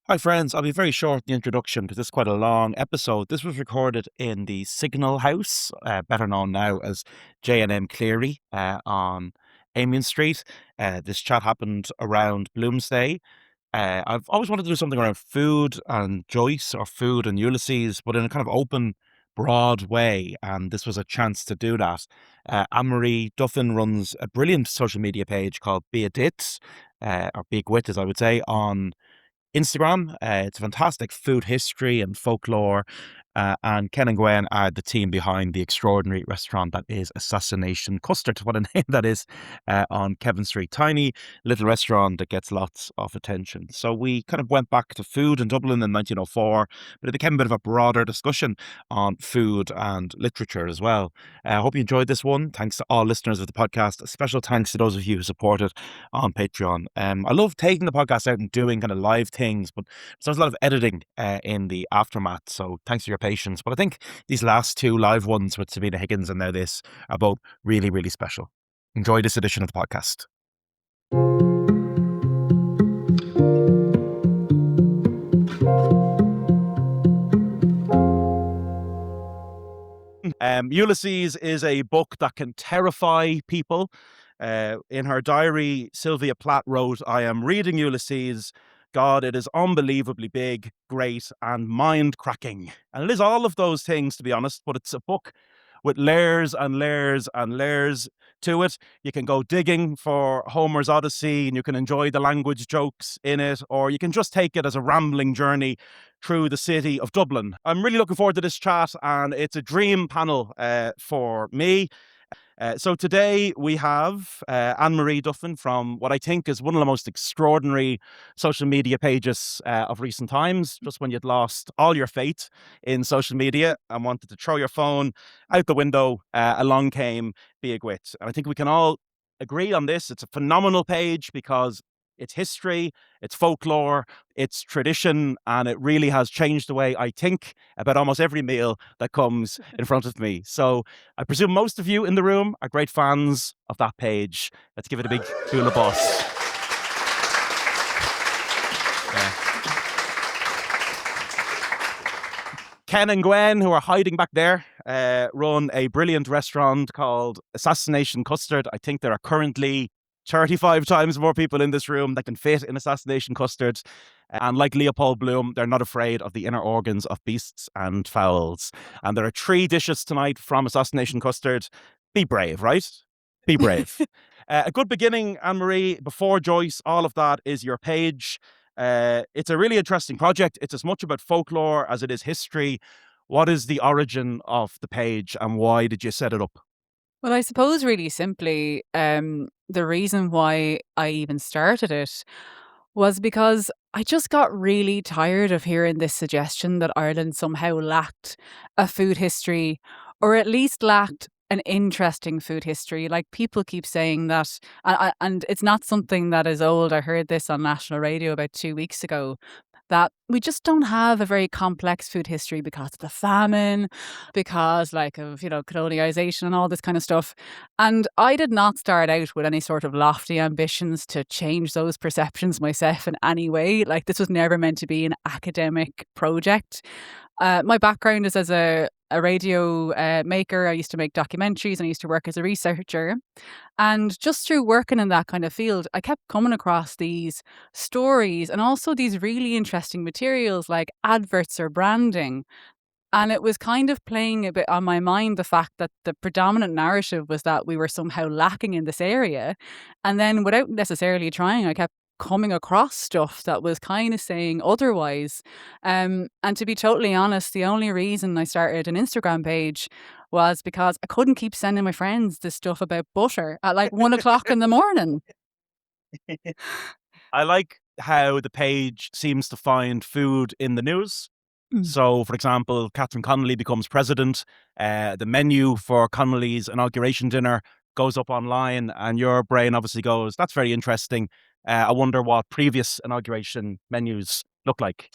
Hi, friends. I'll be very short in the introduction because this is quite a long episode. This was recorded in the Signal House, better known now as J&M Cleary, on Amiens Street. This chat happened around Bloomsday. I've always wanted to do something around food and Joyce or food and Ulysses, but in a kind of open, broad way. And this was a chance to do that. Marie Duffin runs a brilliant social media page called Bia Duit, or Bia Duit, as I would say, on Instagram. It's fantastic food history and folklore. And Ken and Gwen are the team behind the extraordinary restaurant that is Assassination Custard. What a name that is, on Kevin Street. Tiny little restaurant that gets lots of attention. So we kind of went back to food in Dublin in 1904, but it became a bit of a broader discussion on food and literature as well. I hope you enjoyed this one. Thanks to all listeners of the podcast. A special thanks to those of you who support it on Patreon. I love taking the podcast out and doing kind of live things, but there's a lot of editing in the aftermath. So thanks for your patience. But I think these last two live ones with Sabina Higgins and now this are both really, really special. Enjoy this edition of the podcast. Ulysses is a book that can terrify people. In her diary, Sylvia Plath wrote, "I am reading Ulysses. God, it is unbelievably big, great, and mind-cracking." And it is all of those things, to be honest, but it's a book with layers and layers and layers to it. You can go digging for Homer's Odyssey and you can enjoy the language jokes in it, or you can just take it as a rambling journey through the city of Dublin. I'm really looking forward to this chat, and it's a dream panel for me. So today we have Marie Duffin from what I think is one of the most extraordinary social media pages of recent times. Just when you'd lost all your faith in social media and wanted to throw your phone out the window, along came Bia Duit. And I think we can all agree on this. It's a phenomenal page because it's history, it's folklore, it's tradition, and it really has changed the way I think about almost every meal that comes in front of me. So I presume most of you in the room are great fans of that page. Let's give it a big cool applause. Ken and Gwen, who are hiding back there, run a brilliant restaurant called Assassination Custard. I think there are currently 35 times more people in this room that can fit in Assassination Custard. And like Leopold Bloom, they're not afraid of the inner organs of beasts and fowls. And there are 3 dishes tonight from Assassination Custard. Be brave, right? Be brave. A good beginning, Anne-Marie, before Joyce, all of that is your page. It's a really interesting project. It's as much about folklore as it is history. What is the origin of the page and why did you set it up? Well, I suppose really simply, the reason why I even started it was because I just got really tired of hearing this suggestion that Ireland somehow lacked a food history, or at least lacked an interesting food history. Like people keep saying that, and it's not something that is old. I heard this on national radio about 2 weeks ago. That we just don't have a very complex food history because of the famine, because like of, colonialization and all this kind of stuff. And I did not start out with any sort of lofty ambitions to change those perceptions myself in any way. Like this was never meant to be an academic project. My background is as a radio maker. I used to make documentaries and I used to work as a researcher. And just through working in that kind of field, I kept coming across these stories and also these really interesting materials like adverts or branding. And it was kind of playing a bit on my mind the fact that the predominant narrative was that we were somehow lacking in this area. And then without necessarily trying, I kept coming across stuff that was kind of saying otherwise. And to be totally honest, the only reason I started an Instagram page was because I couldn't keep sending my friends this stuff about butter at like 1 o'clock in the morning. I like how the page seems to find food in the news. Mm. So, for example, Catherine Connolly becomes president. The menu for Connolly's inauguration dinner goes up online, and your brain obviously goes, "That's very interesting. I wonder what previous inauguration menus look like."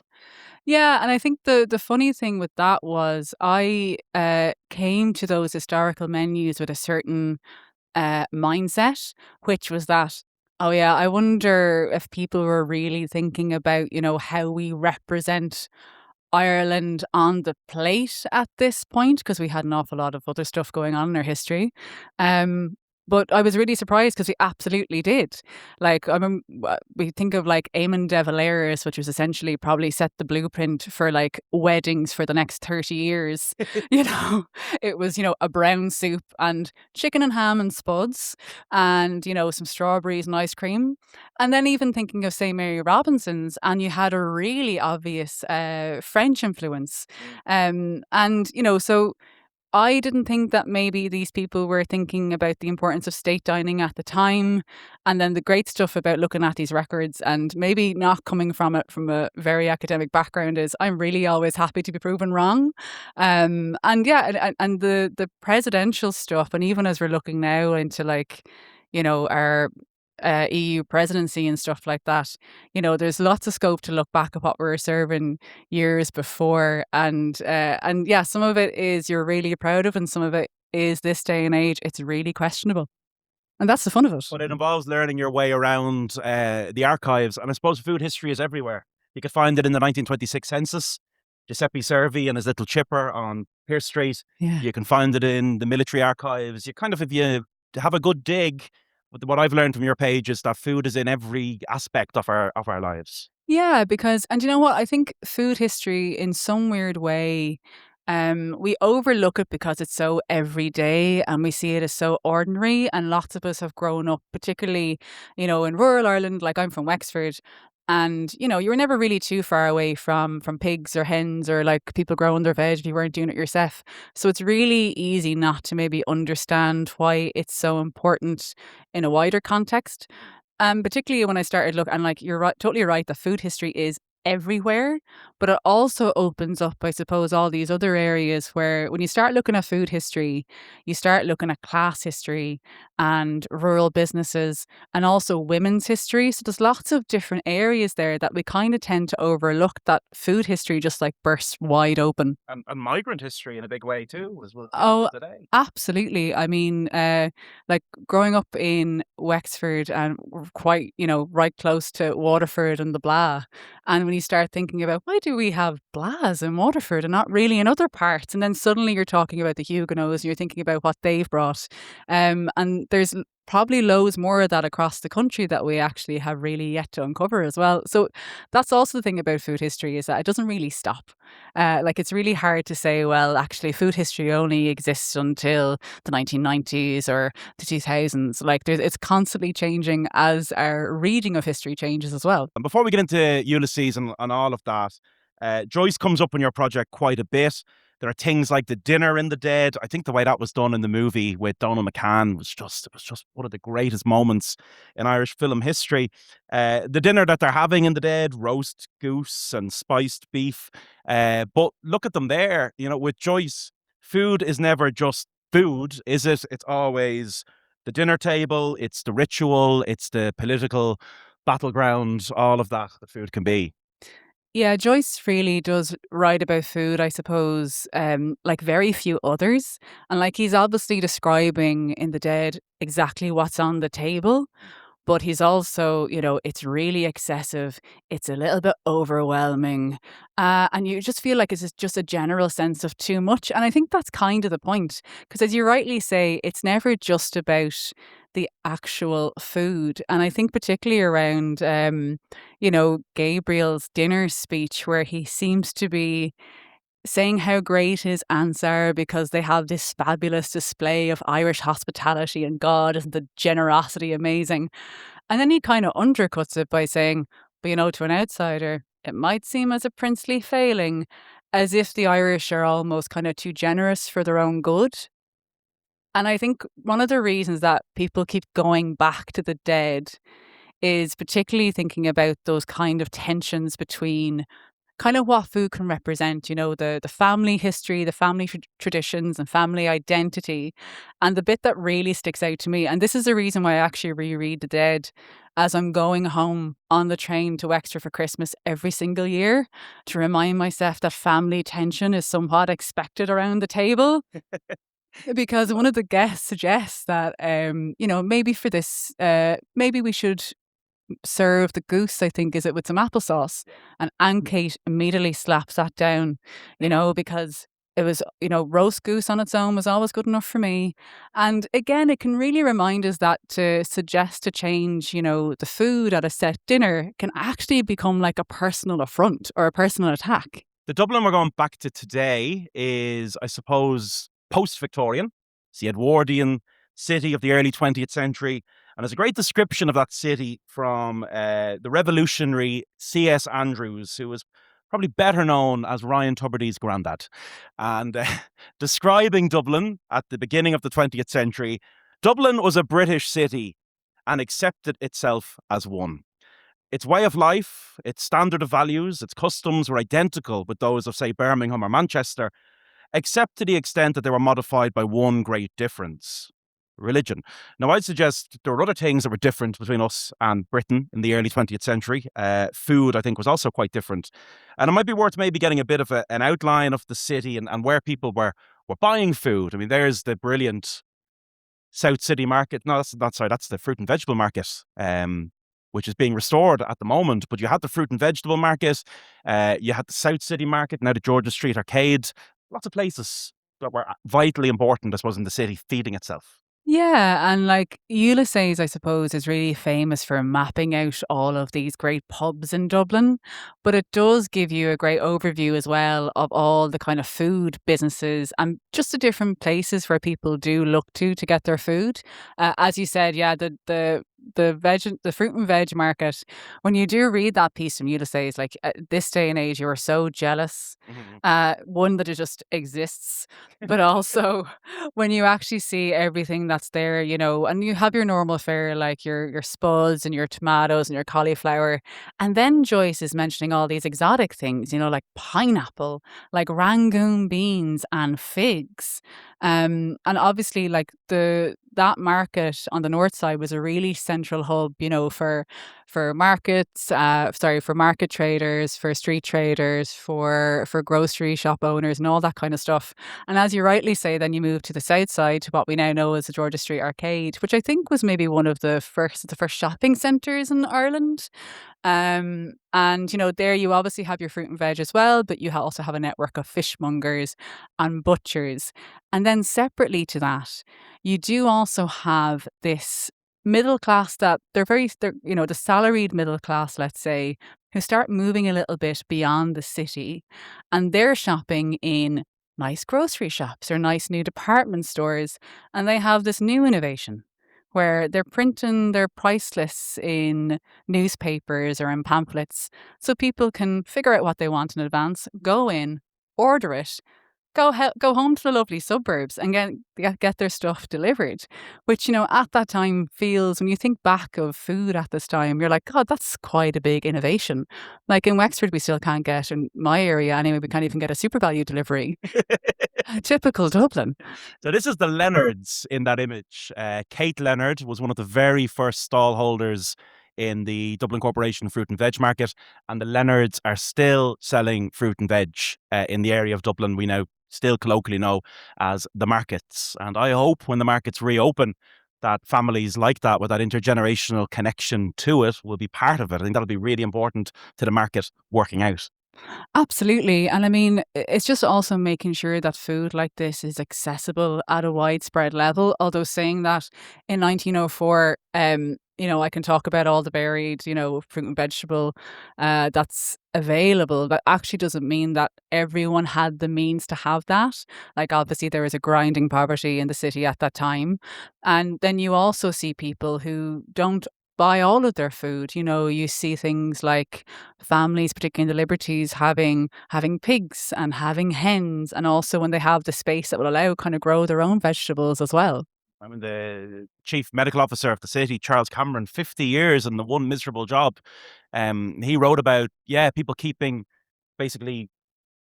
Yeah, and I think the funny thing with that was I came to those historical menus with a certain mindset, which was that Oh yeah, I wonder if people were really thinking about, how we represent Ireland on the plate at this point because we had an awful lot of other stuff going on in our history. Um, but I was really surprised because we absolutely did. Like, we think of like Eamon de Valera's, which was essentially probably set the blueprint for like weddings for the next 30 years. You know, it was, a brown soup and chicken and ham and spuds and, some strawberries and ice cream. And then even thinking of, say, Mary Robinson's, and you had a really obvious French influence. And, so I didn't think that maybe these people were thinking about the importance of state dining at the time. And then the great stuff about looking at these records and maybe not coming from it from a very academic background is I'm really always happy to be proven wrong. And yeah, and the presidential stuff, and even as we're looking now into like, our EU presidency and stuff like that, there's lots of scope to look back at what we were serving years before, and yeah, some of it is you're really proud of, and some of it is this day and age it's really questionable, and that's the fun of it. But it involves learning your way around the archives, and I suppose food history is everywhere. You could find it in the 1926 census, Giuseppe Servi and his little chipper on Pierce Street. Yeah. You can find it in the military archives. You kind of, if you have a good dig, what I've learned from your page is that food is in every aspect of our lives. Yeah, because and you know what? I think food history in some weird way, we overlook it because it's so everyday and we see it as so ordinary. And lots of us have grown up, particularly, in rural Ireland, like I'm from Wexford. And, you were never really too far away from pigs or hens or like people growing their veg if you weren't doing it yourself. So it's really easy not to maybe understand why it's so important in a wider context. Particularly when I started look and like you're right, totally right that food history is everywhere, but it also opens up, I suppose, all these other areas where when you start looking at food history, you start looking at class history and rural businesses and also women's history. So there's lots of different areas there that we kind of tend to overlook that food history just like bursts wide open. And migrant history in a big way too, as well, Oh, today. absolutely. I mean, like growing up in Wexford and we're quite, right close to Waterford and the Blah. And when you start thinking about why do we have Blahs in Waterford and not really in other parts? And then suddenly you're talking about the Huguenots and you're thinking about what they've brought. And there's probably loads more of that across the country that we actually have really yet to uncover as well. So that's also the thing about food history is that it doesn't really stop. Like it's really hard to say, well, actually, food history only exists until the 1990s or the 2000s. Like it's constantly changing as our reading of history changes as well. And before we get into Ulysses and all of that, Joyce comes up in your project quite a bit. There are things like the dinner in the dead. I think the way that was done in the movie with Donald McCann was just one of the greatest moments in Irish film history. The dinner that they're having in the dead, roast goose and spiced beef. But look at them there. With Joyce, food is never just food, is it? It's always the dinner table. It's the ritual. It's the political battleground, all of that food can be. Yeah, Joyce really does write about food, I suppose, like very few others. And like he's obviously describing in The Dead exactly what's on the table. But he's also, it's really excessive. It's a little bit overwhelming. And you just feel like it's just a general sense of too much. And I think that's kind of the point. Because as you rightly say, it's never just about the actual food. And I think particularly around, Gabriel's dinner speech, where he seems to be saying how great his aunts are because they have this fabulous display of Irish hospitality and God, isn't the generosity amazing? And then he kind of undercuts it by saying, but to an outsider, it might seem as a princely failing, as if the Irish are almost kind of too generous for their own good. And I think one of the reasons that people keep going back to the dead is particularly thinking about those kind of tensions between kind of what food can represent, the family history, the family traditions and family identity. And the bit that really sticks out to me, and this is the reason why I actually reread The Dead as I'm going home on the train to Wexford for Christmas every single year to remind myself that family tension is somewhat expected around the table. Because one of the guests suggests that, maybe for this, maybe we should serve the goose, I think, is it, with some applesauce? Yeah. And Aunt Kate immediately slaps that down, because it was, roast goose on its own was always good enough for me. And again, it can really remind us that to suggest to change, the food at a set dinner can actually become like a personal affront or a personal attack. The Dublin we're going back to today is, I suppose, post-Victorian. It's the Edwardian city of the early 20th century. And there's a great description of that city from the revolutionary C.S. Andrews, who was probably better known as Ryan Tubridy's granddad. And describing Dublin at the beginning of the 20th century, Dublin was a British city and accepted itself as one. Its way of life, its standard of values, its customs were identical with those of, say, Birmingham or Manchester, except to the extent that they were modified by one great difference: religion. Now, I'd suggest there were other things that were different between us and Britain in the early 20th century. Food, I think, was also quite different. And it might be worth maybe getting a bit of an outline of the city and where people were buying food. I mean, there's the brilliant South City Market. No, that's not, sorry, that's the fruit and vegetable market, which is being restored at the moment. But you had the fruit and vegetable market, you had the South City Market, now the Georgia Street Arcade. Lots of places that were vitally important, I suppose, in the city feeding itself. Yeah, and like Ulysses, I suppose, is really famous for mapping out all of these great pubs in Dublin, but it does give you a great overview as well of all the kind of food businesses and just the different places where people do look to get their food. As you said, yeah, the fruit and veg market. When you do read that piece from Ulysses, like at this day and age, you are so jealous. Mhm. One that it just exists, but also when you actually see everything that's there, and you have your normal fare like your spuds and your tomatoes and your cauliflower, and then Joyce is mentioning all these exotic things, like pineapple, like Rangoon beans and figs, and obviously like the that market on the north side was a really central hub, for markets, for market traders, for street traders, for grocery shop owners, and all that kind of stuff. And as you rightly say, then you move to the south side to what we now know as the Georgia Street Arcade, which I think was maybe one of the first shopping centres in Ireland. And there you obviously have your fruit and veg as well, but you also have a network of fishmongers and butchers. And then separately to that, you do also have this middle class that they're the salaried middle class, let's say, who start moving a little bit beyond the city, and they're shopping in nice grocery shops or nice new department stores, and they have this new innovation where they're printing their price lists in newspapers or in pamphlets so people can figure out what they want in advance, go in, order it, go home to the lovely suburbs and get their stuff delivered, which, at that time feels, when you think back of food at this time, you're like, God, that's quite a big innovation. Like in Wexford, we still can't get, in my area anyway, we can't even get a super value delivery. Typical Dublin. So this is the Leonards in that image. Kate Leonard was one of the very first stall holders in the Dublin Corporation Fruit and Veg Market, and the Leonards are still selling fruit and veg in the area of Dublin we now still colloquially know as the markets. And I hope when the markets reopen that families like that with that intergenerational connection to it will be part of it. I think that'll be really important to the market working out. Absolutely. And I mean, it's just also making sure that food like this is accessible at a widespread level. Although saying that in 1904, I can talk about all the varied, fruit and vegetable that's available. That actually doesn't mean that everyone had the means to have that. Like, obviously, there was a grinding poverty in the city at that time. And then you also see people who don't buy all of their food. You see things like families, particularly in the Liberties, having pigs and having hens, and also when they have the space that will allow, kind of grow their own vegetables as well. I mean, the chief medical officer of the city, Charles Cameron, 50 years in the one miserable job. He wrote about, yeah, people keeping basically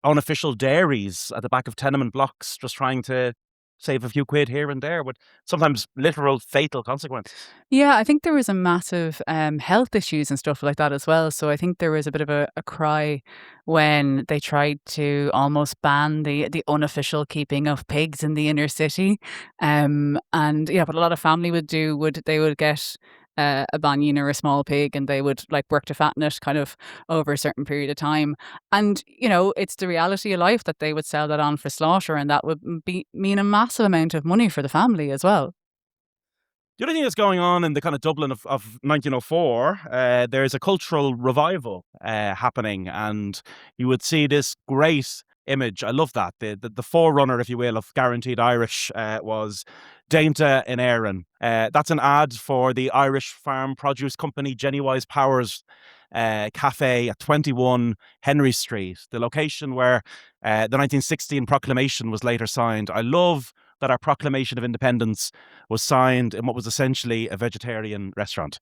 unofficial dairies at the back of tenement blocks, just trying to save a few quid here and there with sometimes literal fatal consequences. Yeah, I think there was a massive health issues and stuff like that as well. So I think there was a bit of a cry when they tried to almost ban the unofficial keeping of pigs in the inner city. And yeah, what a lot of family would do would they would get a banyan or a small pig, and they would like work to fatten it kind of over a certain period of time. And you know, it's the reality of life that they would sell that on for slaughter, and that would mean a massive amount of money for the family as well. The other thing that's going on in the kind of Dublin of 1904, there's a cultural revival happening, and you would see this great image. I love that. The forerunner, if you will, of Guaranteed Irish was Dainta in Éireann. That's an ad for the Irish farm produce company Jenny Wise Powers cafe at 21 Henry Street, the location where the 1916 proclamation was later signed. I love that our Proclamation of Independence was signed in what was essentially a vegetarian restaurant.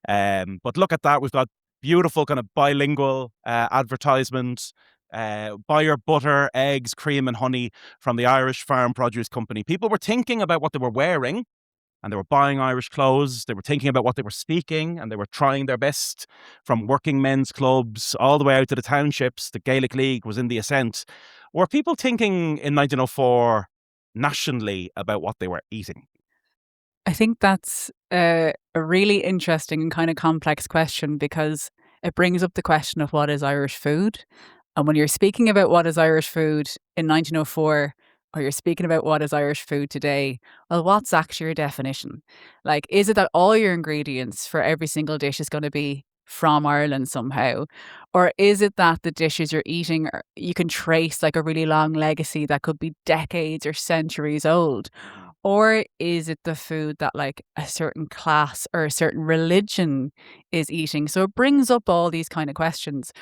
But look at that. We've got beautiful kind of bilingual advertisements. Buy your butter, eggs, cream, and honey from the Irish Farm Produce Company. People were thinking about what they were wearing, and they were buying Irish clothes. They were thinking about what they were speaking, and they were trying their best, from working men's clubs all the way out to the townships. The Gaelic League was in the ascent. Were people thinking in 1904 nationally about what they were eating? I think that's a really interesting and kind of complex question because it brings up the question of what is Irish food. And when you're speaking about what is Irish food in 1904, or you're speaking about what is Irish food today, well, what's actually your definition? Like, is it that all your ingredients for every single dish is going to be from Ireland somehow? Or is it that the dishes you're eating, you can trace like a really long legacy that could be decades or centuries old? Or is it the food that like a certain class or a certain religion is eating? So it brings up all these kind of questions.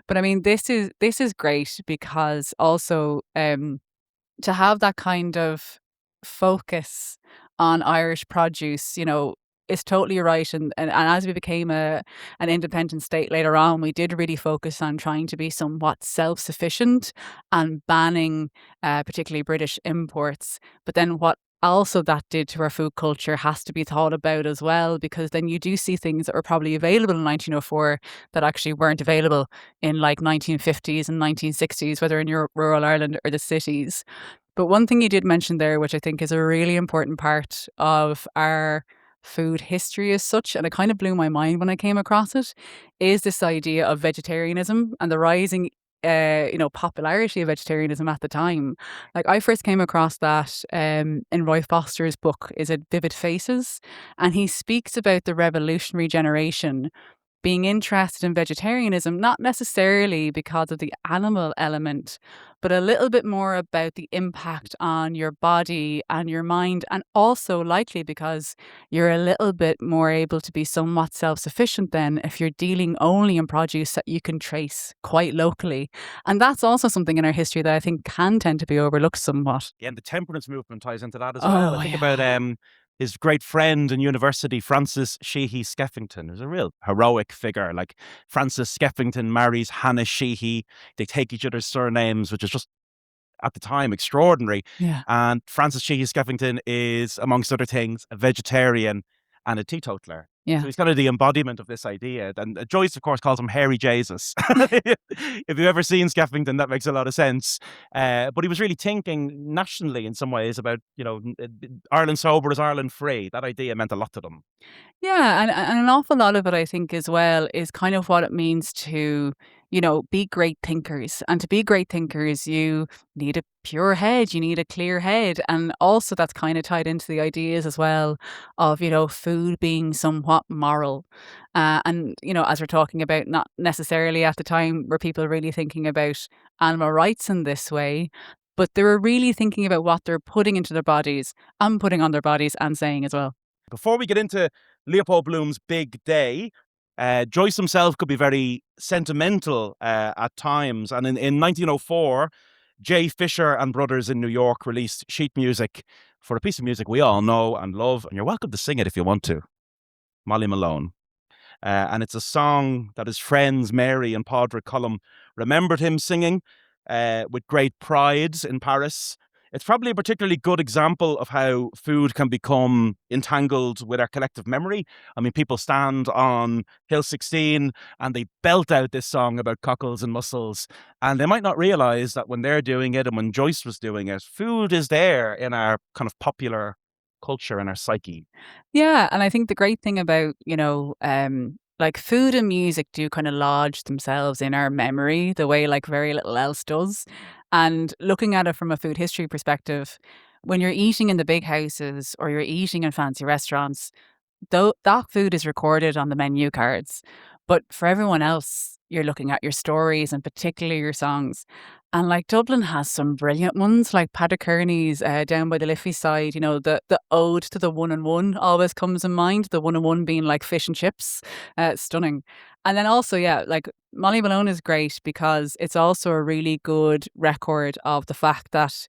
But I mean, this is great because also to have that kind of focus on Irish produce, you know, is totally right. And as we became an independent state later on, we did really focus on trying to be somewhat self sufficient and banning particularly British imports. But then what also that did to our food culture has to be thought about as well, because then you do see things that were probably available in 1904 that actually weren't available in like 1950s and 1960s, whether in your rural Ireland or the cities. But one thing you did mention there, which I think is a really important part of our food history as such, and it kind of blew my mind when I came across it, is this idea of vegetarianism and the rising popularity of vegetarianism at the time. Like I first came across that in Roy Foster's book, is it Vivid Faces? And he speaks about the revolutionary generation being interested in vegetarianism, not necessarily because of the animal element, but a little bit more about the impact on your body and your mind, and also likely because you're a little bit more able to be somewhat self sufficient then if you're dealing only in produce that you can trace quite locally. And that's also something in our history that I think can tend to be overlooked somewhat. Yeah, and the temperance movement ties into that as well. I Oh, think about yeah. his great friend in university, Francis Sheehy Skeffington, who's a real heroic figure. Like Francis Skeffington marries Hannah Sheehy. They take each other's surnames, which is just at the time extraordinary. Yeah. And Francis Sheehy Skeffington is, amongst other things, a vegetarian and a teetotaler. So Yeah. he's kind of the embodiment of this idea. And Joyce, of course, calls him Hairy Jesus. If you've ever seen Skeffington, that makes a lot of sense. But he was really thinking nationally in some ways about, Ireland sober is Ireland free. That idea meant a lot to them. Yeah, and an awful lot of it, I think, as well, is kind of what it means to, be great thinkers. And to be great thinkers, you need a pure head, you need a clear head. And also, that's kind of tied into the ideas as well of, food being somewhat moral. As we're talking about, not necessarily at the time were people really thinking about animal rights in this way, but they were really thinking about what they're putting into their bodies and putting on their bodies and saying as well. Before we get into Leopold Bloom's big day, Joyce himself could be very sentimental at times. And in 1904, Jay Fisher and Brothers in New York released sheet music for a piece of music we all know and love. And you're welcome to sing it if you want to. Molly Malone. And it's a song that his friends Mary and Padraig Cullum remembered him singing with great pride in Paris. It's probably a particularly good example of how food can become entangled with our collective memory. I mean, people stand on Hill 16 and they belt out this song about cockles and mussels, and they might not realize that when they're doing it and when Joyce was doing it, food is there in our kind of popular culture and our psyche. Yeah, and I think the great thing about, like food and music do kind of lodge themselves in our memory the way like very little else does. And looking at it from a food history perspective, when you're eating in the big houses or you're eating in fancy restaurants, though that food is recorded on the menu cards, but for everyone else, you're looking at your stories and particularly your songs. And like Dublin has some brilliant ones, like Paddy Kearney's down by the Liffey side. The ode to the one and one always comes in mind. The one and one being like fish and chips, stunning. And then also, yeah, like Molly Malone is great because it's also a really good record of the fact that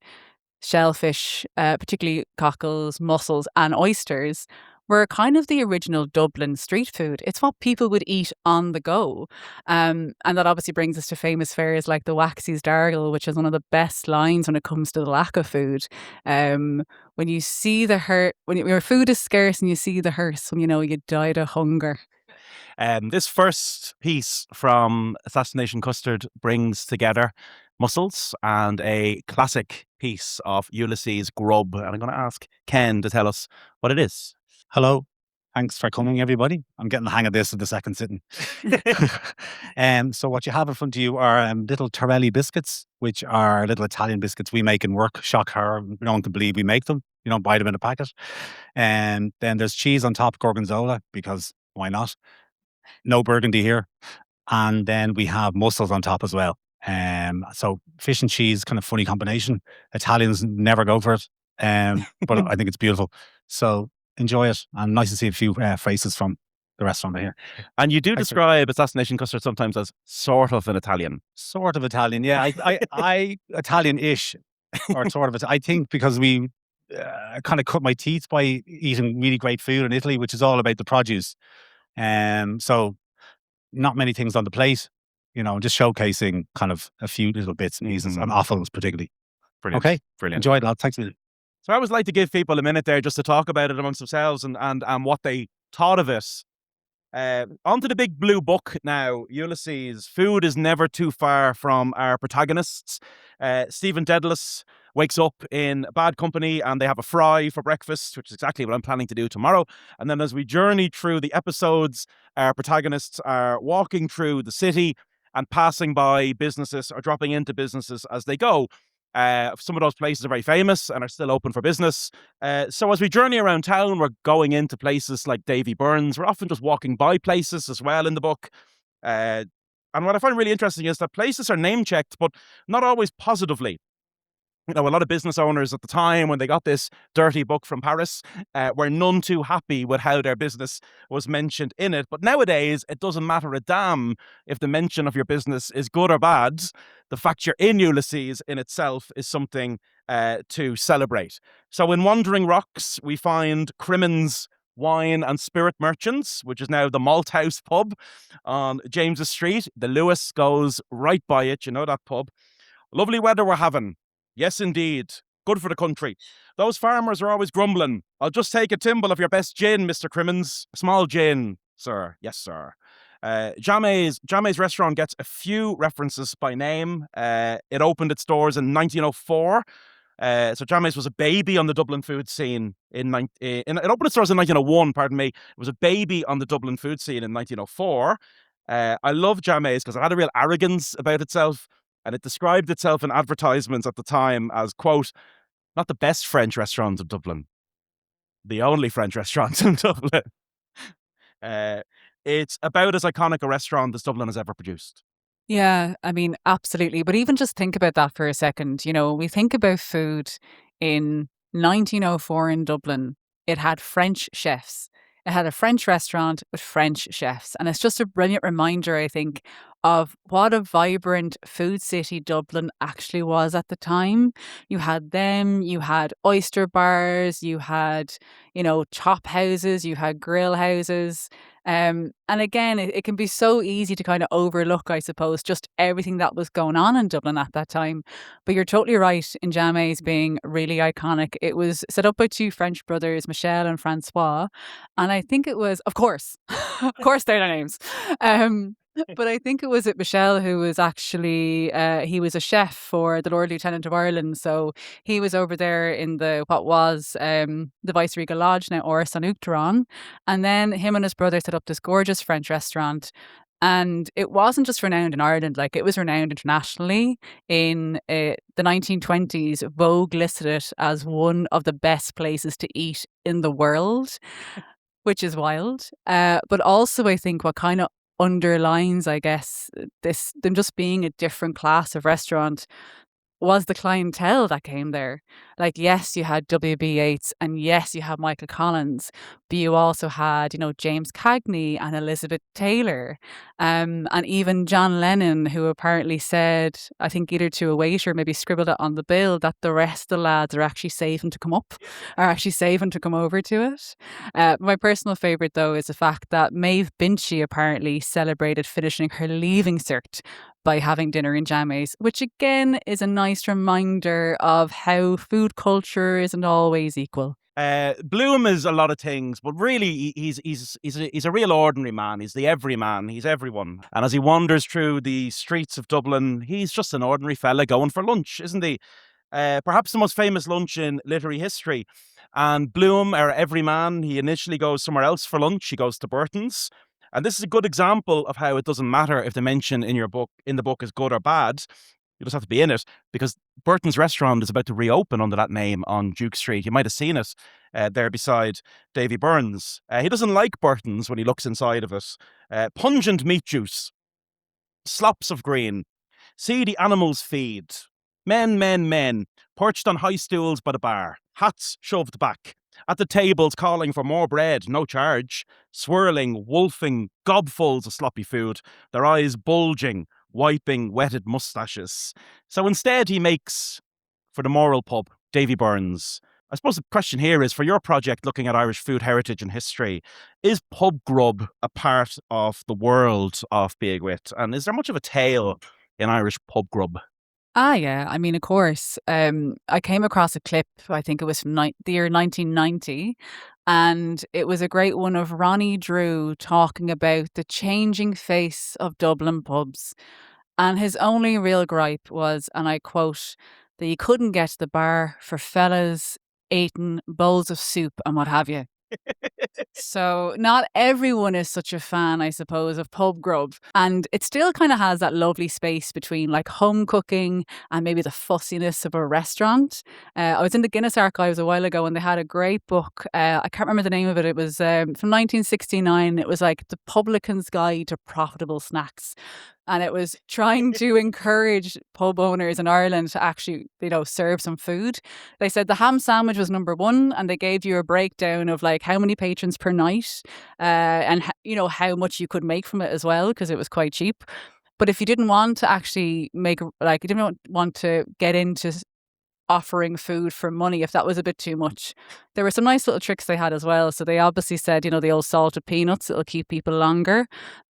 shellfish, particularly cockles, mussels, and oysters, were kind of the original Dublin street food. It's what people would eat on the go. And that obviously brings us to famous fairs like the Waxy's Dargle, which is one of the best lines when it comes to the lack of food. When you see the hurt, when your food is scarce and you see the hearse, when you know you died of hunger. This first piece from Assassination Custard brings together mussels and a classic piece of Ulysses grub. And I'm going to ask Ken to tell us what it is. Hello. Thanks for coming, everybody. I'm getting the hang of this at the second sitting. So what you have in front of you are little Torelli biscuits, which are little Italian biscuits we make in work. Shock her. We don't believe we make them. You don't buy them in a packet. And then there's cheese on top, gorgonzola, because why not? No burgundy here. And then we have mussels on top as well. So fish and cheese, kind of funny combination. Italians never go for it. But I think it's beautiful. So enjoy it. And nice to see a few faces from the restaurant here. And you do describe Assassination Custard sometimes as sort of an Italian. Sort of Italian, yeah. I Italian-ish, or sort of. I think because we kind of cut my teeth by eating really great food in Italy, which is all about the produce. So not many things on the plate, just showcasing kind of a few little bits and pieces, and offals particularly. Brilliant. Okay, brilliant. Enjoy it, lad. Thanks. So I always like to give people a minute there just to talk about it amongst themselves and what they thought of it. Onto the big blue book now. Ulysses. Food is never too far from our protagonists. Stephen Dedalus wakes up in bad company and they have a fry for breakfast, which is exactly what I'm planning to do tomorrow. And then as we journey through the episodes, our protagonists are walking through the city and passing by businesses or dropping into businesses as they go. Some of those places are very famous and are still open for business. So as we journey around town, we're going into places like Davy Byrne's. We're often just walking by places as well in the book. And what I find really interesting is that places are name-checked, but not always positively. A lot of business owners at the time when they got this dirty book from Paris were none too happy with how their business was mentioned in it. But nowadays, it doesn't matter a damn if the mention of your business is good or bad. The fact you're in Ulysses in itself is something to celebrate. So in Wandering Rocks, we find Crimmins Wine and Spirit Merchants, which is now the Malt House pub on James's Street. The Lewis goes right by it. You know that pub. Lovely weather we're having. Yes, indeed. Good for the country. Those farmers are always grumbling. I'll just take a timble of your best gin, Mr. Crimmins. Small gin, sir. Yes, sir. Jame's restaurant gets a few references by name. It opened its doors in 1904. So Jame's was a baby on the Dublin food scene it opened its doors in 1901, pardon me. It was a baby on the Dublin food scene in 1904. I love Jame's because it had a real arrogance about itself. And it described itself in advertisements at the time as, quote, not the best French restaurant in Dublin, the only French restaurant in Dublin. It's about as iconic a restaurant as Dublin has ever produced. Yeah, I mean, absolutely. But even just think about that for a second. We think about food in 1904 in Dublin. It had French chefs. It had a French restaurant with French chefs. And it's just a brilliant reminder, I think, of what a vibrant food city Dublin actually was at the time. You had them, you had oyster bars, you had, chop houses, you had grill houses. And again, it can be so easy to kind of overlook, I suppose, just everything that was going on in Dublin at that time. But you're totally right in Jammeh's being really iconic. It was set up by two French brothers, Michel and Francois. And I think it was, of course, of course, they're their names. Um, but I think it was at Michel who was actually, he was a chef for the Lord Lieutenant of Ireland. So he was over there in what was the Viceregal Lodge, now Oris on Uachtaráin. And then him and his brother set up this gorgeous French restaurant. And it wasn't just renowned in Ireland, like it was renowned internationally. In the 1920s, Vogue listed it as one of the best places to eat in the world, which is wild. But also, I think what kind of underlines, I guess, them just being a different class of restaurant was the clientele that came there. Like, yes, you had W.B. Yeats and yes, you had Michael Collins, but you also had, James Cagney and Elizabeth Taylor, and even John Lennon, who apparently said, I think either to a waiter, maybe scribbled it on the bill, that the rest of the lads are actually saving to come up, are actually saving to come over to it. My personal favourite, though, is the fact that Maeve Binchy apparently celebrated finishing her leaving cert by having dinner in Jammeh's, which again is a nice reminder of how food culture isn't always equal. Bloom is a lot of things, but really he's a real ordinary man. He's the everyman. He's everyone. And as he wanders through the streets of Dublin, he's just an ordinary fella going for lunch, isn't he? Perhaps the most famous lunch in literary history. And Bloom, our everyman, he initially goes somewhere else for lunch. He goes to Burton's. And this is a good example of how it doesn't matter if the mention in the book is good or bad. You just have to be in it, because Burton's restaurant is about to reopen under that name on Duke Street. You might have seen it there beside Davy Byrne's. He doesn't like Burton's when he looks inside of it. Pungent meat juice, slops of green, see the animals feed. Men, perched on high stools by the bar, hats shoved back. At the tables calling for more bread, no charge. Swirling, wolfing, gobfuls of sloppy food, their eyes bulging, wiping wetted moustaches. So instead he makes for the moral pub, Davy Byrne's. I suppose the question here is, for your project looking at Irish food heritage and history, is pub grub a part of the world of Bia Duit? And is there much of a tale in Irish pub grub? Ah, yeah. I mean, of course. I came across a clip, I think it was from the year 1990, and it was a great one of Ronnie Drew talking about the changing face of Dublin pubs. And his only real gripe was, and I quote, that you couldn't get to the bar for fellas eating bowls of soup and what have you. So not everyone is such a fan, I suppose, of pub grub. And it still kind of has that lovely space between like home cooking and maybe the fussiness of a restaurant. I was in the Guinness Archives a while ago and they had a great book. I can't remember the name of it. It was from 1969. It was like The Publican's Guide to Profitable Snacks. And it was trying to encourage pub owners in Ireland to actually, serve some food. They said the ham sandwich was number one, and they gave you a breakdown of like how many patrons per night, and how much you could make from it as well, because it was quite cheap. But if you didn't want to actually you didn't want to get into offering food for money, if that was a bit too much, there were some nice little tricks they had as well. So they obviously said, the old salted peanuts, it'll keep people longer.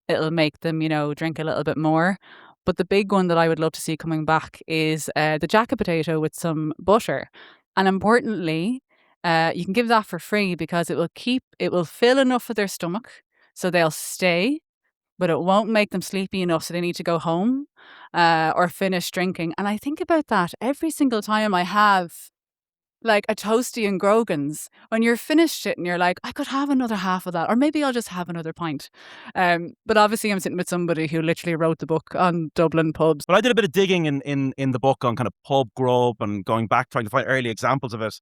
It'll make them, drink a little bit more. But the big one that I would love to see coming back is the jacket potato with some butter. And importantly, you can give that for free because it will fill enough of their stomach so they'll stay, but it won't make them sleepy enough so they need to go home or finish drinking. And I think about that every single time I have like a toasty and Grogan's, when you're finished it and you're like, I could have another half of that, or maybe I'll just have another pint. But obviously I'm sitting with somebody who literally wrote the book on Dublin pubs. Well, I did a bit of digging in the book on kind of pub grub and going back, trying to find early examples of it.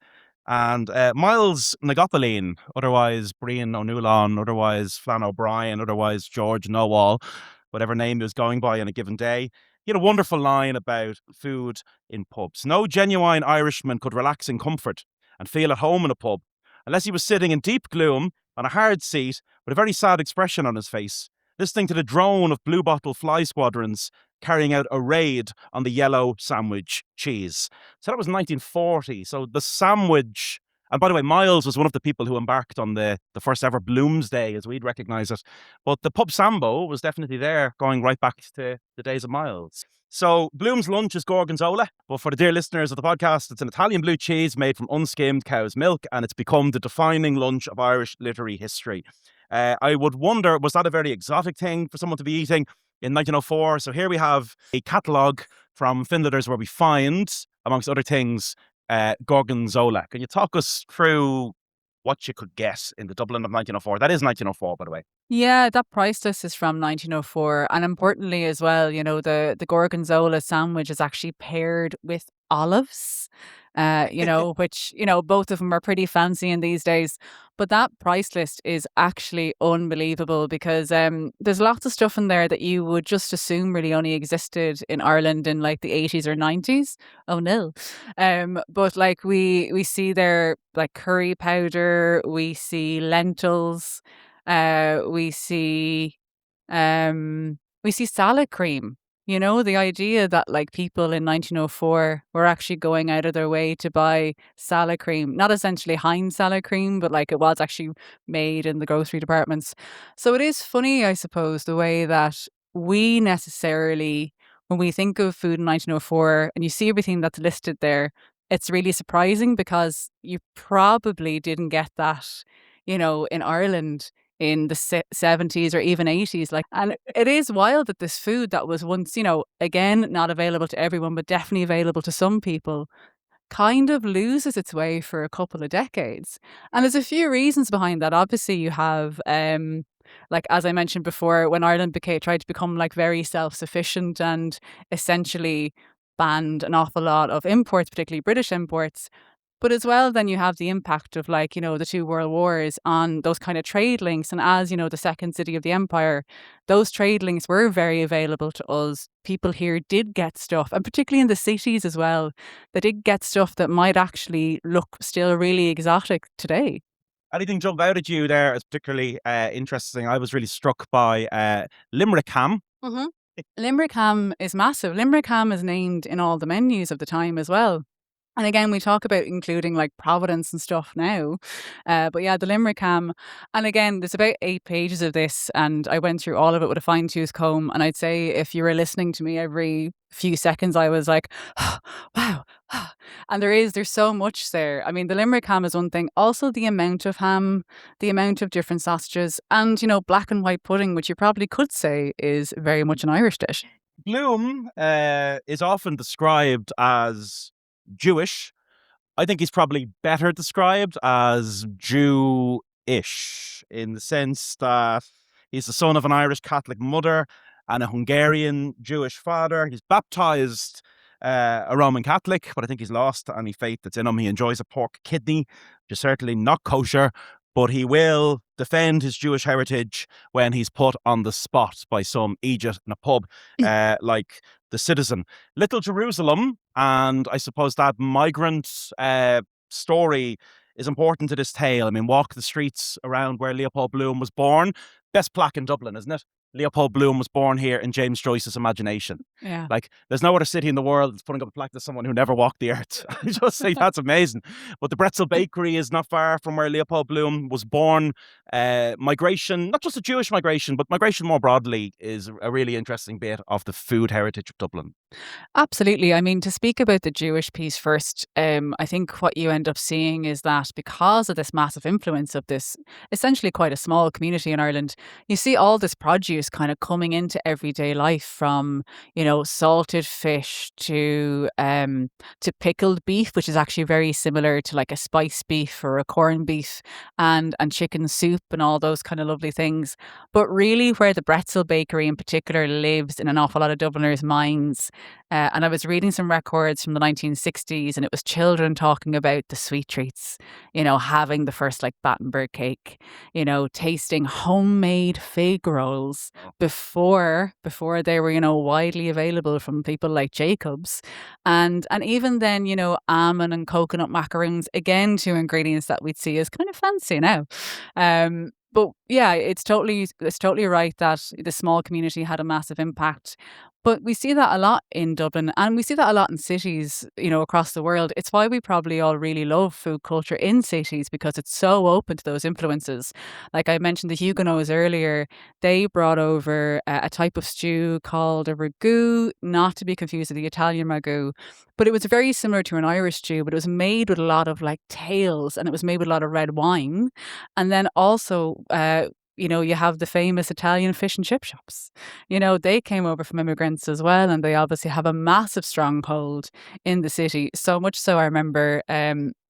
And Miles Nagopaline, otherwise Brian O'Neilan, otherwise Flann O'Brien, otherwise George Nowall, whatever name he was going by on a given day, he had a wonderful line about food in pubs. No genuine Irishman could relax in comfort and feel at home in a pub unless he was sitting in deep gloom on a hard seat with a very sad expression on his face, listening to the drone of blue bottle fly squadrons carrying out a raid on the yellow sandwich cheese. So that was 1940. So the sandwich And by the way, Miles was one of the people who embarked on the first ever Blooms Day, as we'd recognise it. But the pub Sambo was definitely there, going right back to the days of Miles. So Bloom's lunch is gorgonzola, but for the dear listeners of the podcast, it's an Italian blue cheese made from unskimmed cow's milk, and it's become the defining lunch of Irish literary history. I would wonder, was that a very exotic thing for someone to be eating in 1904? So here we have a catalogue from Finlanders where we find, amongst other things, gorgonzola. Can you talk us through what you could get in the Dublin of 1904? That is 1904, by the way. Yeah, that price list is from 1904. And importantly as well, the gorgonzola sandwich is actually paired with olives, which, both of them are pretty fancy in these days. But that price list is actually unbelievable because there's lots of stuff in there that you would just assume really only existed in Ireland in like the 80s or 90s. Oh no. But like we see there like curry powder, we see lentils, we see salad cream. The idea that like people in 1904 were actually going out of their way to buy salad cream, not essentially Heinz salad cream, but like it was actually made in the grocery departments. So it is funny, I suppose, the way that we necessarily, when we think of food in 1904 and you see everything that's listed there, it's really surprising because you probably didn't get that, in Ireland in the 70s or even 80s. And it is wild that this food that was once, again, not available to everyone, but definitely available to some people, kind of loses its way for a couple of decades. And there's a few reasons behind that. Obviously, you have, like, as I mentioned before, when Ireland tried to become like very self-sufficient and essentially banned an awful lot of imports, particularly British imports. But as well, then you have the impact of like, the two world wars on those kind of trade links. And as, the second city of the empire, those trade links were very available to us. People here did get stuff, and particularly in the cities as well, they did get stuff that might actually look still really exotic today. Anything jump out at you there as particularly interesting? I was really struck by Limerick ham. Mm-hmm. Limerick ham is massive. Limerick ham is named in all the menus of the time as well. And again, we talk about including like Providence and stuff now. But yeah, the Limerick ham. And again, there's about 8 pages of this, and I went through all of it with a fine tooth comb. And I'd say if you were listening to me every few seconds, I was like, oh, wow. And there's so much there. I mean, the Limerick ham is one thing. Also, the amount of ham, the amount of different sausages, and, black and white pudding, which you probably could say is very much an Irish dish. Bloom is often described as Jewish. I think he's probably better described as Jew-ish in the sense that he's the son of an Irish Catholic mother and a Hungarian Jewish father. He's baptized a Roman Catholic, but I think he's lost any faith that's in him. He enjoys a pork kidney, which is certainly not kosher, but he will defend his Jewish heritage when he's put on the spot by some idiot in a pub, like The Citizen. Little Jerusalem, and I suppose that migrant story is important to this tale. I mean, walk the streets around where Leopold Bloom was born. Best plaque in Dublin, isn't it? Leopold Bloom was born here in James Joyce's imagination. Yeah. Like, there's no other city in the world that's putting up a plaque to someone who never walked the earth. I just think that's amazing. But the Bretzel Bakery is not far from where Leopold Bloom was born. Migration, not just a Jewish migration, but migration more broadly, is a really interesting bit of the food heritage of Dublin. Absolutely. I mean, to speak about the Jewish piece first, I think what you end up seeing is that because of this massive influence of this essentially quite a small community in Ireland, you see all this produce kind of coming into everyday life, from, salted fish to pickled beef, which is actually very similar to like a spice beef or a corned beef, and chicken soup and all those kind of lovely things. But really where the Bretzel Bakery in particular lives in an awful lot of Dubliners' minds. And I was reading some records from the 1960s, and it was children talking about the sweet treats, having the first like Battenberg cake, tasting homemade fig rolls before they were, widely available from people like Jacobs. And even then, almond and coconut macaroons, again, 2 ingredients that we'd see as kind of fancy now. But yeah, it's totally right that the small community had a massive impact. But we see that a lot in Dublin, and we see that a lot in cities, across the world. It's why we probably all really love food culture in cities, because it's so open to those influences. Like I mentioned the Huguenots earlier, they brought over a type of stew called a ragout, not to be confused with the Italian ragout, but it was very similar to an Irish stew, but it was made with a lot of like tails, and it was made with a lot of red wine. And then also, you have the famous Italian fish and chip shops. They came over from immigrants as well, and they obviously have a massive stronghold in the city. So much so, I remember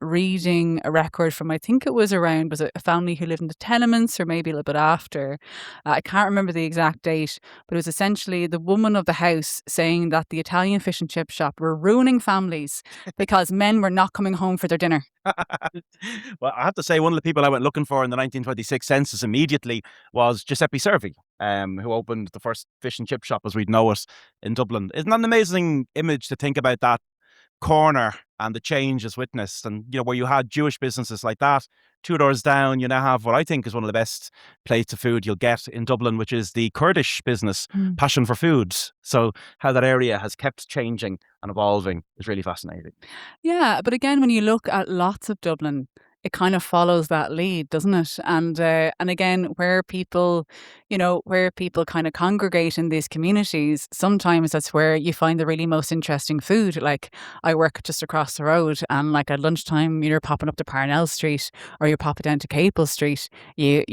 reading a record from, I think it was around, was it a family who lived in the tenements or maybe a little bit after? I can't remember the exact date, but it was essentially the woman of the house saying that the Italian fish and chip shop were ruining families because men were not coming home for their dinner. Well, I have to say, one of the people I went looking for in the 1926 census immediately was Giuseppe Servi, who opened the first fish and chip shop as we'd know it in Dublin. Isn't that an amazing image to think about, that corner and the change is witnessed? And, where you had Jewish businesses like that, two doors down, you now have what I think is one of the best plates of food you'll get in Dublin, which is the Kurdish business, Passion for Food. So how that area has kept changing and evolving is really fascinating. Yeah, but again, when you look at lots of Dublin, it kind of follows that lead, doesn't it? And again, where people kind of congregate in these communities, sometimes that's where you find the really most interesting food. Like I work just across the road, and like at lunchtime, you're popping up to Parnell Street or you're popping down to Capel Street. You're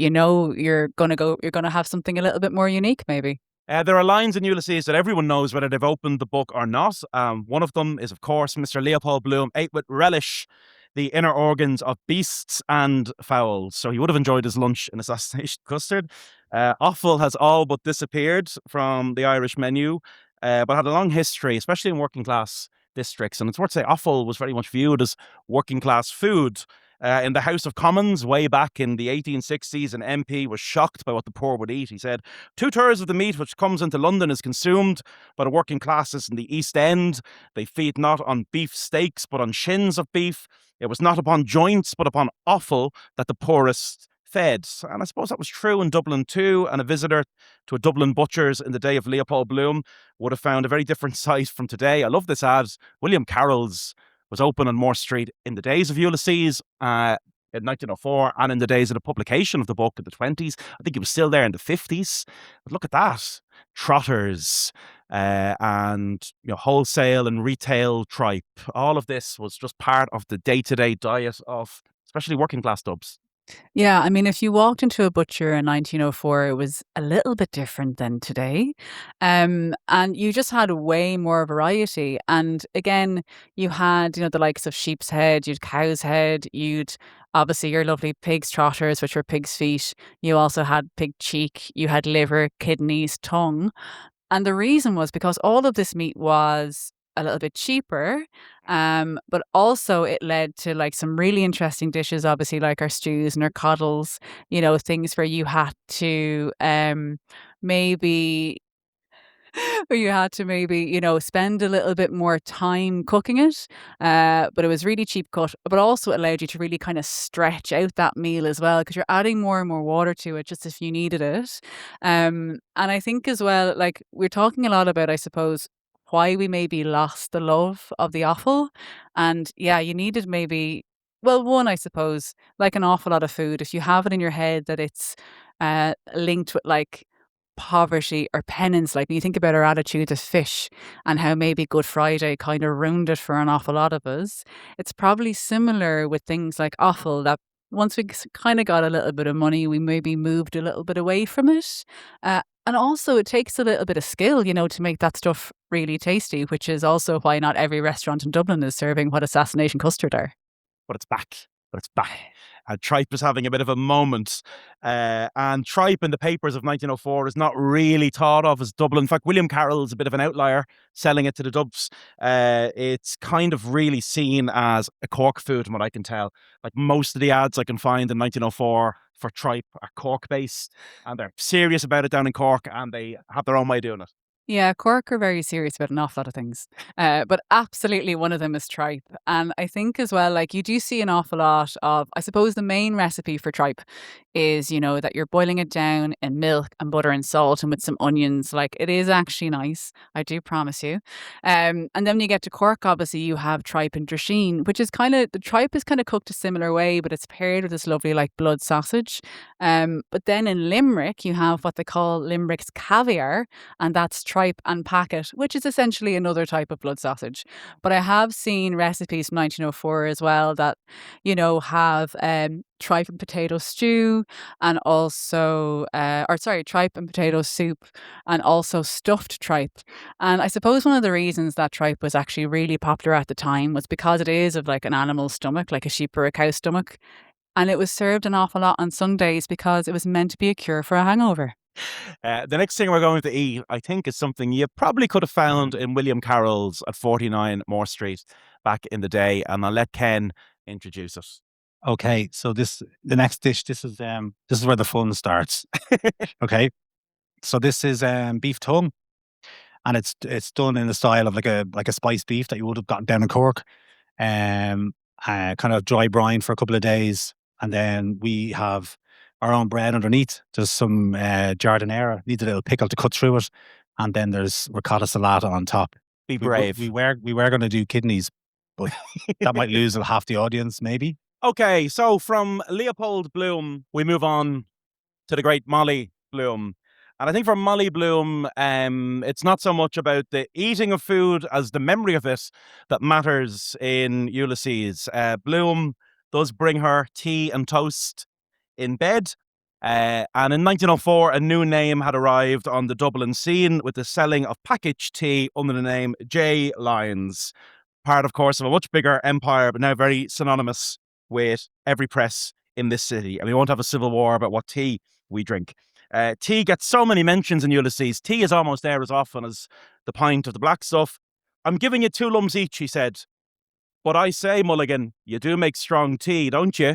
gonna have something a little bit more unique, maybe. There are lines in Ulysses that everyone knows whether they've opened the book or not. One of them is, of course, Mr. Leopold Bloom ate with relish the inner organs of beasts and fowls. So he would have enjoyed his lunch in Assassination Custard. Offal has all but disappeared from the Irish menu, but had a long history, especially in working class districts. And it's worth saying, offal was very much viewed as working class food. In the House of Commons way back in the 1860s, an MP was shocked by what the poor would eat. He said, "2/3 of the meat which comes into London is consumed by the working classes in the East End. They feed not on beef steaks, but on shins of beef. It was not upon joints, but upon offal that the poorest fed." And I suppose that was true in Dublin too. And a visitor to a Dublin butcher's in the day of Leopold Bloom would have found a very different sight from today. I love this ad. William Carroll's was open on Moore Street in the days of Ulysses in 1904, and in the days of the publication of the book in the 20s. I think it was still there in the 50s. But look at that. Trotters and wholesale and retail tripe. All of this was just part of the day-to-day diet of especially working class Dubs. Yeah, I mean, if you walked into a butcher in 1904, it was a little bit different than today. And you just had way more variety. And again, you had, the likes of sheep's head, you'd cow's head, you'd obviously your lovely pig's trotters, which were pig's feet. You also had pig cheek, you had liver, kidneys, tongue. And the reason was because all of this meat was a little bit cheaper, but also it led to like some really interesting dishes, obviously like our stews and our coddles, things where you had to maybe spend a little bit more time cooking it. But it was really cheap cut, but also allowed you to really kind of stretch out that meal as well, because you're adding more and more water to it just if you needed it. And I think as well, like we're talking a lot about, I suppose, why we maybe lost the love of the offal. And yeah, you needed maybe, well, one, I suppose, like an awful lot of food, if you have it in your head that it's linked with like poverty or penance, like when you think about our attitude to fish and how maybe Good Friday kind of ruined it for an awful lot of us, it's probably similar with things like offal, that once we kind of got a little bit of money, we maybe moved a little bit away from it. And also, it takes a little bit of skill, to make that stuff really tasty, which is also why not every restaurant in Dublin is serving what Assassination Custard are. But it's back. But it's back. Tripe is having a bit of a moment. And tripe in the papers of 1904 is not really thought of as Dublin. In fact, William Carroll's a bit of an outlier selling it to the Dubs. It's kind of really seen as a Cork food, from what I can tell. Like most of the ads I can find in 1904 for tripe are Cork based, and they're serious about it down in Cork, and they have their own way of doing it. Yeah, Cork are very serious about an awful lot of things. But absolutely one of them is tripe. And I think as well, like you do see an awful lot of, I suppose the main recipe for tripe is, that you're boiling it down in milk and butter and salt and with some onions. Like it is actually nice. I do promise you. And then when you get to Cork, obviously you have tripe and drisheen, which is the tripe is kind of cooked a similar way, but it's paired with this lovely like blood sausage. But then in Limerick, you have what they call Limerick's caviar, and that's tripe and packet, which is essentially another type of blood sausage. But I have seen recipes from 1904 as well that, have tripe and potato stew and also, tripe and potato soup and also stuffed tripe. And I suppose one of the reasons that tripe was actually really popular at the time was because it is of like an animal's stomach, like a sheep or a cow's stomach. And it was served an awful lot on Sundays because it was meant to be a cure for a hangover. The next thing we're going to eat, I think, is something you probably could have found in William Carroll's at 49 Moore Street back in the day, and I'll let Ken introduce it. Okay, so the next dish. This is where the fun starts. Okay, so this is beef tongue, and it's done in the style of like a spiced beef that you would have gotten down in Cork. Um, kind of dry brine for a couple of days, and then we have our own bread underneath. There's some giardiniera, needs a little pickle to cut through it, and then there's ricotta salata on top. Be We were brave. we were going to do kidneys, but that might lose half the audience, maybe. Okay, so from Leopold Bloom, we move on to the great Molly Bloom. And I think for Molly Bloom, it's not so much about the eating of food as the memory of it that matters in Ulysses. Bloom does bring her tea and toast in bed. And in 1904, a new name had arrived on the Dublin scene with the selling of packaged tea under the name J. Lyons. Part, of course, of a much bigger empire, but now very synonymous with every press in this city. And we won't have a civil war about what tea we drink. Tea gets so many mentions in Ulysses. Tea is almost there as often as the pint of the black stuff. I'm giving you 2 lumps each, he said. But I say, Mulligan, you do make strong tea, don't you?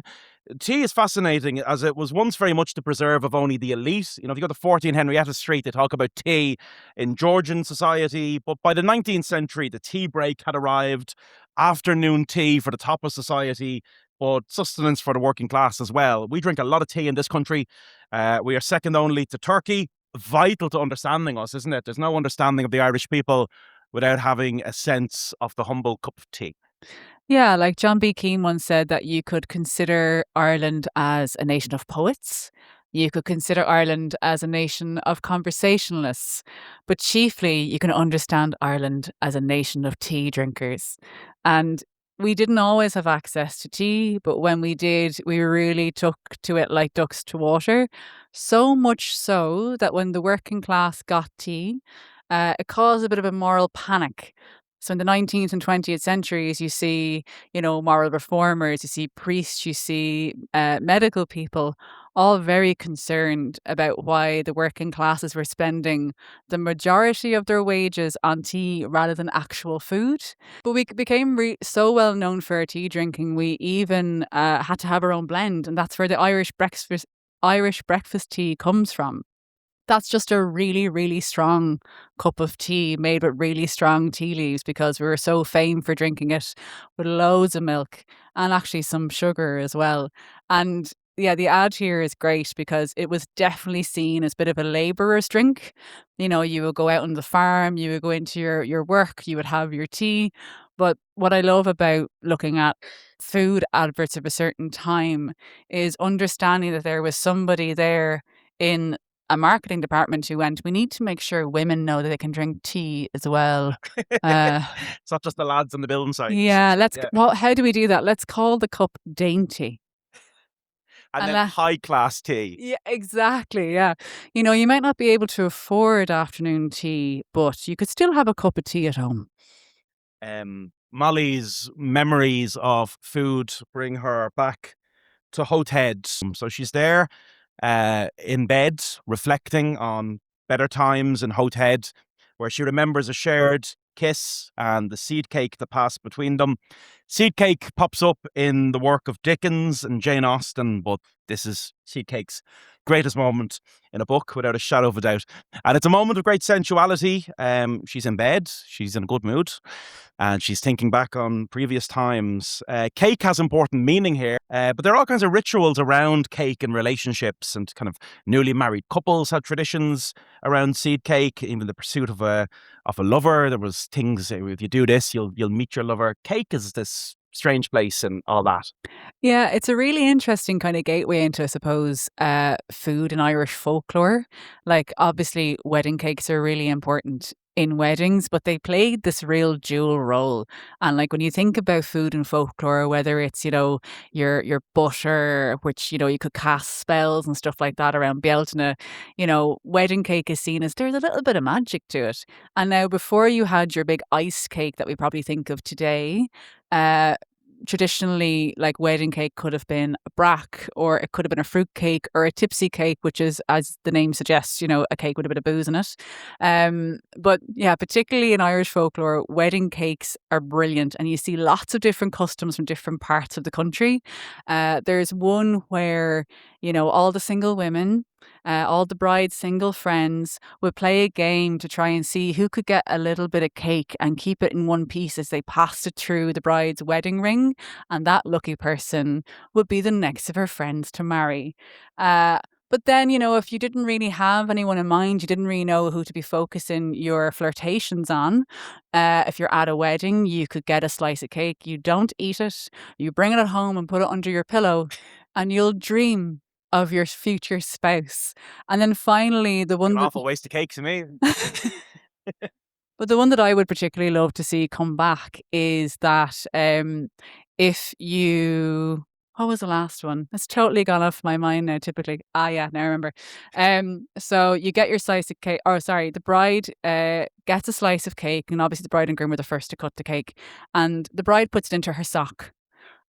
Tea is fascinating as it was once very much the preserve of only the elite. If you go to 14 Henrietta Street, they talk about tea in Georgian society. But by the 19th century, the tea break had arrived, afternoon tea for the top of society, but sustenance for the working class as well. We drink a lot of tea in this country. We are second only to Turkey. Vital to understanding us, isn't it? There's no understanding of the Irish people without having a sense of the humble cup of tea. Yeah, like John B. Keane once said that you could consider Ireland as a nation of poets. You could consider Ireland as a nation of conversationalists, but chiefly you can understand Ireland as a nation of tea drinkers. And we didn't always have access to tea, but when we did, we really took to it like ducks to water. So much so that when the working class got tea, it caused a bit of a moral panic. So in the 19th and 20th centuries, you see, moral reformers, you see priests, you see medical people, all very concerned about why the working classes were spending the majority of their wages on tea rather than actual food. But we became so well known for our tea drinking, we even had to have our own blend, and that's where the Irish breakfast tea comes from. That's just a really, really strong cup of tea made with really strong tea leaves because we were so famed for drinking it with loads of milk and actually some sugar as well. And yeah, the ad here is great because it was definitely seen as a bit of a labourer's drink. You would go out on the farm, you would go into your work, you would have your tea. But what I love about looking at food adverts of a certain time is understanding that there was somebody there in a marketing department who went, we need to make sure women know that they can drink tea as well. It's not just the lads on the building sites. Yeah, Yeah. well, how do we do that? Let's call the cup dainty. And then high class tea. Yeah, exactly. Yeah. You might not be able to afford afternoon tea, but you could still have a cup of tea at home. Molly's memories of food bring her back to Hothead. So she's there in bed, reflecting on better times in Hothead, where she remembers a shared kiss and the seed cake that passed between them. Seed cake pops up in the work of Dickens and Jane Austen, but this is seed cake's greatest moment in a book, without a shadow of a doubt. And it's a moment of great sensuality. She's in bed, she's in a good mood, and she's thinking back on previous times. Cake has important meaning here, but there are all kinds of rituals around cake and relationships, and kind of newly married couples had traditions around seed cake. Even the pursuit of a lover, there was things. If you do this, you'll meet your lover. Cake is this strange place and all that. Yeah, it's a really interesting kind of gateway into, I suppose, food and Irish folklore. Like, obviously, wedding cakes are really important in weddings, but they played this real dual role. And like when you think about food and folklore, whether it's, your butter, which, you could cast spells and stuff like that around Beltana, wedding cake is seen as there's a little bit of magic to it. And now before you had your big ice cake that we probably think of today, uh traditionally, like, wedding cake could have been a brack, or it could have been a fruit cake, or a tipsy cake, which is, as the name suggests, a cake with a bit of booze in it. But yeah, particularly in Irish folklore, wedding cakes are brilliant, and you see lots of different customs from different parts of the country. There's one where, all the single women, all the bride's single friends would play a game to try and see who could get a little bit of cake and keep it in one piece as they passed it through the bride's wedding ring. And that lucky person would be the next of her friends to marry. But then, if you didn't really have anyone in mind, you didn't really know who to be focusing your flirtations on. If you're at a wedding, you could get a slice of cake. You don't eat it. You bring it at home and put it under your pillow, and you'll dream of your future spouse. And then finally, the An one that awful waste of cake to me. but the one that I would particularly love to see come back is that, if you what was the last one? It's totally gone off my mind now, typically. Yeah, now I remember. So you get your slice of cake, or sorry, the bride gets a slice of cake, and obviously the bride and groom were the first to cut the cake, and the bride puts it into her sock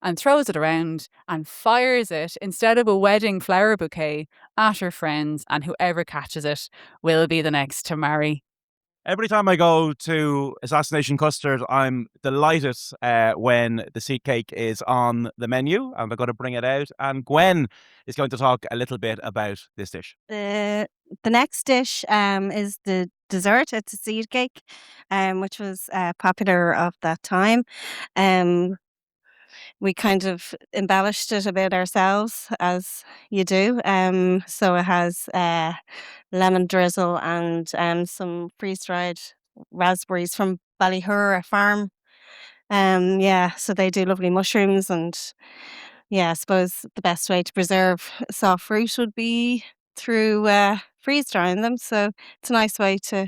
and throws it around and fires it instead of a wedding flower bouquet at her friends, and whoever catches it will be the next to marry. Every time I go to Assassination Custard, I'm delighted when the seed cake is on the menu, and they're going to bring it out. And Gwen is going to talk a little bit about this dish. The next dish is the dessert. It's a seed cake, which was popular of that time. Um, we kind of embellished it a bit ourselves, as you do. So it has lemon drizzle and some freeze dried raspberries from Ballyhur farm. Yeah, so they do lovely mushrooms, and yeah, I suppose the best way to preserve soft fruit would be through freeze drying them. So it's a nice way to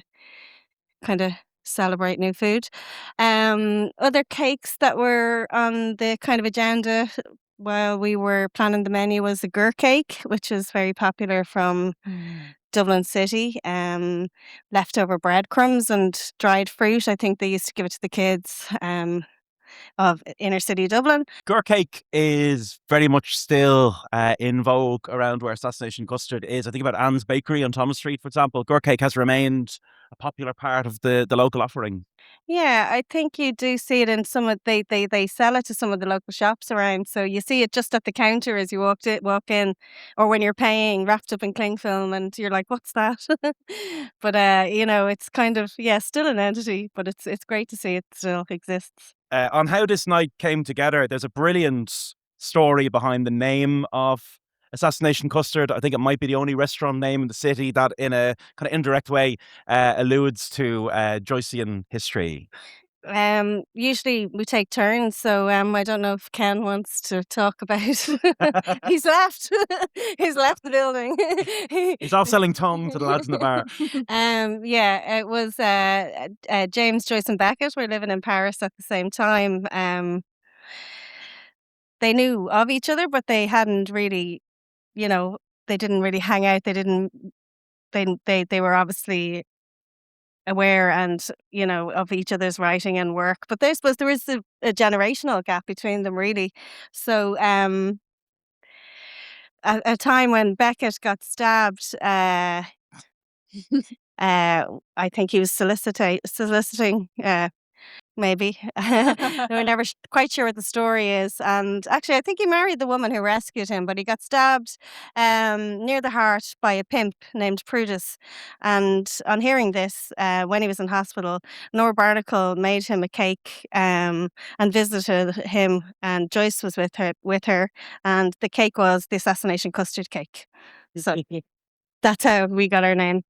kind of celebrate new food. Other cakes that were on the kind of agenda while we were planning the menu was the gur cake, which is very popular from Dublin City. Leftover breadcrumbs and dried fruit. I think they used to give it to the kids of inner city Dublin. Gur cake is very much still in vogue around where Assassination Custard is. I think about Anne's Bakery on Thomas Street, for example. Gur cake has remained a popular part of the local offering. Yeah, I think you do see it in some of they sell it to some of the local shops around. So you see it just at the counter as you walk in, or when you're paying, wrapped up in cling film, and you're like, "What's that?" But it's kind of, yeah, still an entity, but it's great to see it still exists. On how this night came together, there's a brilliant story behind the name of Assassination Custard. I think it might be the only restaurant name in the city that, in a kind of indirect way, alludes to Joycean history. Usually we take turns, so I don't know if Ken wants to talk about. He's left. He's left the building. He's off selling tongue to the lads in the bar. Yeah, it was James Joyce and Beckett were living in Paris at the same time. They knew of each other, but they hadn't really, they didn't really hang out. They didn't. They were obviously aware and of each other's writing and work, but there suppose there is a generational gap between them, really. So a time when Beckett got stabbed, I think he was soliciting maybe. We're never quite sure what the story is. And actually, I think he married the woman who rescued him, but he got stabbed near the heart by a pimp named Prudis. And on hearing this, when he was in hospital, Nora Barnacle made him a cake and visited him. And Joyce was with her, and the cake was the Assassination Custard cake. So that's how we got our name.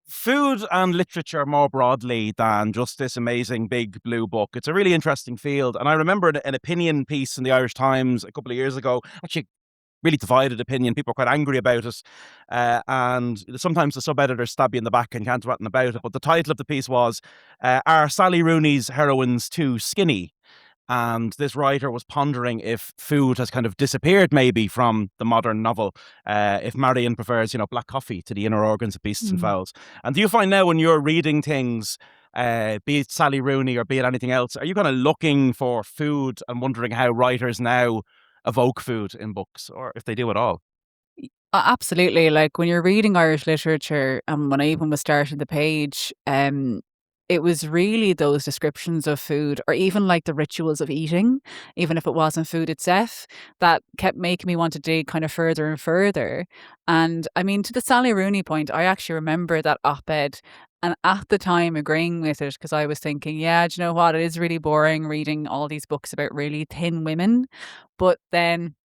Food and literature more broadly than just this amazing big blue book. It's a really interesting field. And I remember an opinion piece in the Irish Times a couple of years ago, actually really divided opinion. People were quite angry about it. And sometimes the sub-editors stab you in the back and can't do anything about it. But the title of the piece was, Are Sally Rooney's Heroines Too Skinny? And this writer was pondering if food has kind of disappeared maybe from the modern novel, if Marion prefers, black coffee to the inner organs of beasts and fowls. And do you find now when you're reading things, be it Sally Rooney or be it anything else, are you kind of looking for food and wondering how writers now evoke food in books, or if they do at all? Absolutely. Like when you're reading Irish literature, and when I even was starting the page, it was really those descriptions of food, or even like the rituals of eating, even if it wasn't food itself, that kept making me want to dig kind of further and further. And I mean, to the Sally Rooney point, I actually remember that op-ed. And at the time, agreeing with it, because I was thinking, yeah, do you know what? It is really boring reading all these books about really thin women. But then,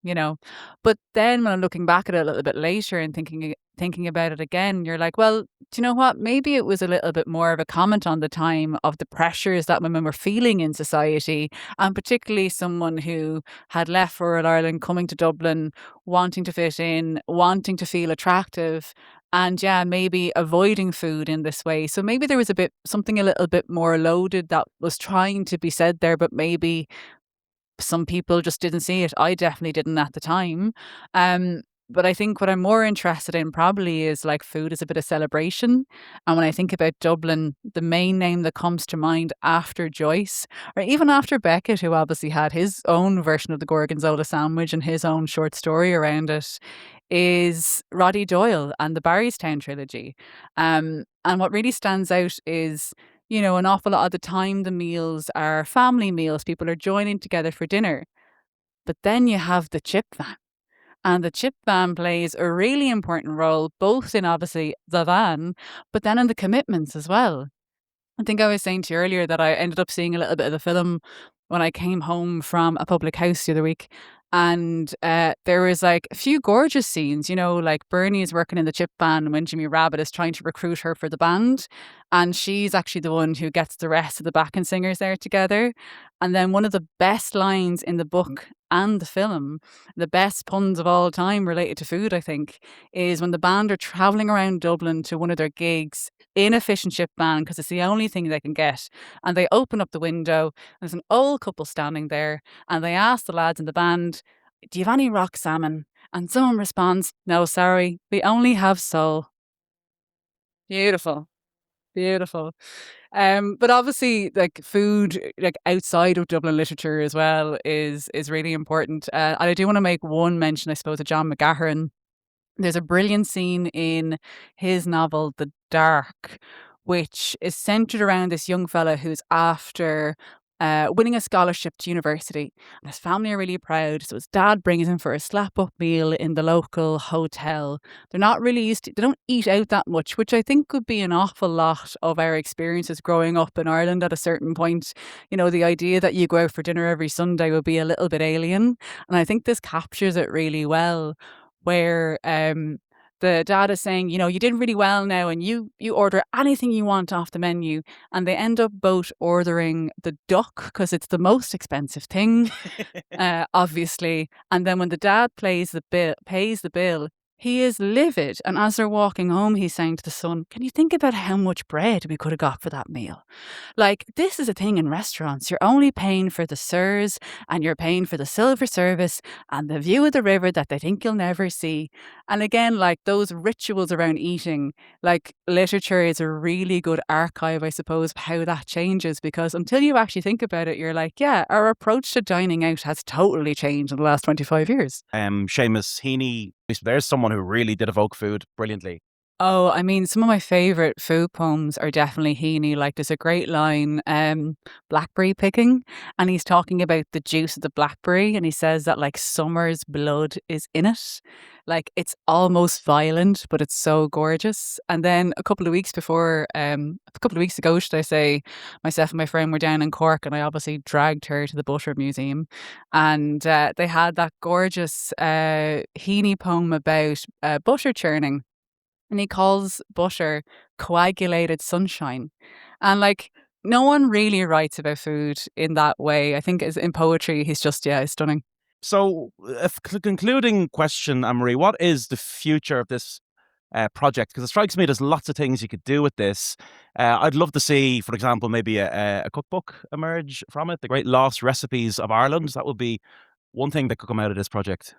but then when I'm looking back at it a little bit later and thinking about it again, you're like, well, do you know what? Maybe it was a little bit more of a comment on the time of the pressures that women were feeling in society, and particularly someone who had left rural Ireland, coming to Dublin, wanting to fit in, wanting to feel attractive, and yeah, maybe avoiding food in this way. So maybe there was something a little bit more loaded that was trying to be said there, but maybe some people just didn't see it. I definitely didn't at the time. But I think what I'm more interested in probably is like food is a bit of celebration. And when I think about Dublin, the main name that comes to mind after Joyce, or even after Beckett, who obviously had his own version of the Gorgonzola sandwich and his own short story around it, is Roddy Doyle and the Barrystown trilogy. And what really stands out is, an awful lot of the time the meals are family meals. People are joining together for dinner. But then you have the chip van. And the chip van plays a really important role, both in obviously the van, but then in the commitments as well. I think I was saying to you earlier that I ended up seeing a little bit of the film when I came home from a public house the other week. And there was like a few gorgeous scenes, like Bernie is working in the chip van when Jimmy Rabbit is trying to recruit her for the band. And she's actually the one who gets the rest of the backing singers there together. And then one of the best lines in the book and the film, the best puns of all time related to food, I think, is when the band are traveling around Dublin to one of their gigs in a fish and chip van, because it's the only thing they can get. And they open up the window, and there's an old couple standing there, and they ask the lads in the band, do you have any rock salmon? And someone responds, no, sorry, we only have sole. Beautiful. Beautiful. But obviously, like food, like outside of Dublin literature as well, is really important. And I do want to make one mention, I suppose, of John McGahern. There's a brilliant scene in his novel, The Dark, which is centered around this young fella who's after winning a scholarship to university. And his family are really proud. So his dad brings him for a slap-up meal in the local hotel. They're not really used to, they don't eat out that much, which I think could be an awful lot of our experiences growing up in Ireland at a certain point. The idea that you go out for dinner every Sunday would be a little bit alien. And I think this captures it really well, where the dad is saying, you did really well now, and you order anything you want off the menu. And they end up both ordering the duck because it's the most expensive thing, obviously. And then when the dad pays the bill, he is livid. And as they're walking home, he's saying to the son, can you think about how much bread we could have got for that meal? Like, this is a thing in restaurants. You're only paying for the sirs, and you're paying for the silver service and the view of the river that they think you'll never see. And again, like those rituals around eating, like literature is a really good archive, I suppose, of how that changes, because until you actually think about it, you're like, yeah, our approach to dining out has totally changed in the last 25 years. Seamus Heaney, there's someone who really did evoke food brilliantly. Oh, I mean, some of my favorite food poems are definitely Heaney. Like, there's a great line, blackberry picking, and he's talking about the juice of the blackberry, and he says that like summer's blood is in it. Like, it's almost violent, but it's so gorgeous. And then a couple of weeks ago, should I say, myself and my friend were down in Cork, and I obviously dragged her to the Butter Museum, and they had that gorgeous Heaney poem about butter churning, and he calls butter coagulated sunshine. And like, no one really writes about food in that way. I think as in poetry, he's just, yeah, it's stunning. So, a concluding question, Anne-Marie, what is the future of this project? Because it strikes me there's lots of things you could do with this. I'd love to see, for example, maybe a cookbook emerge from it, the great lost recipes of Ireland. That would be one thing that could come out of this project.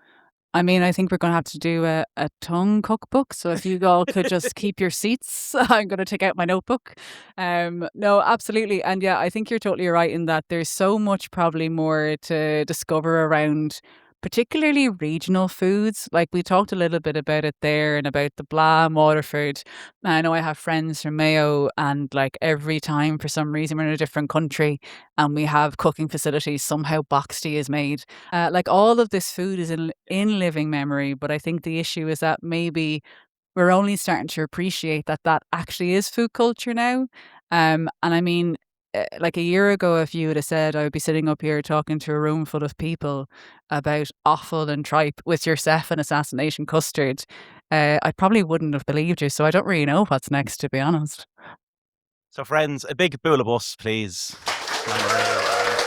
I mean, I think we're going to have to do a tongue cookbook. So if you all could just keep your seats, I'm going to take out my notebook. No, absolutely. And yeah, I think you're totally right in that there's so much probably more to discover around particularly regional foods. Like we talked a little bit about it there and about the Blah and Waterford. I know I have friends from Mayo, and like every time for some reason we're in a different country and we have cooking facilities, somehow box tea is made. Like all of this food is in living memory, but I think the issue is that maybe we're only starting to appreciate that that actually is food culture now. And I mean, like a year ago, if you would have said I would be sitting up here talking to a room full of people about offal and tripe with yourself and Assassination Custard, I probably wouldn't have believed you. So I don't really know what's next, to be honest. So, friends, a big bowl of us, please. Anne-Marie.